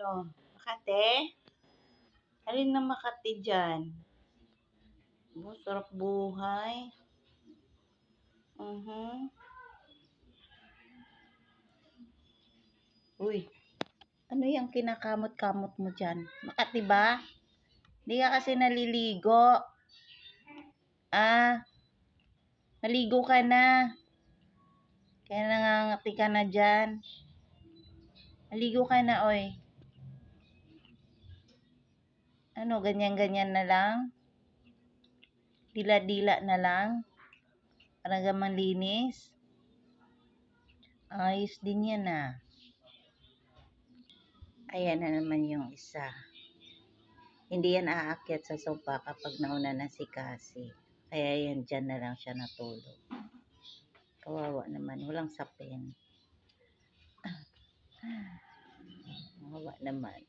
Ano? Makate? Alin na Makati dyan? Oh, sarap buhay. Uy, ano yung kinakamot-kamot mo dyan? Makati ba? Di ka kasi naliligo. Maligo ka na. Kaya nangangati ka na dyan. Maligo ka na, oy. Ano, ganyan-ganyan na lang? Dila-dila na lang? Para gamang linis? Ayos din yan Ayan na naman yung isa. Hindi yan aakyat sa sopa kapag nauna na si Cassie. Kaya yan dyan na lang siya natulog. Kawawa naman, walang sapin. Kawawa naman.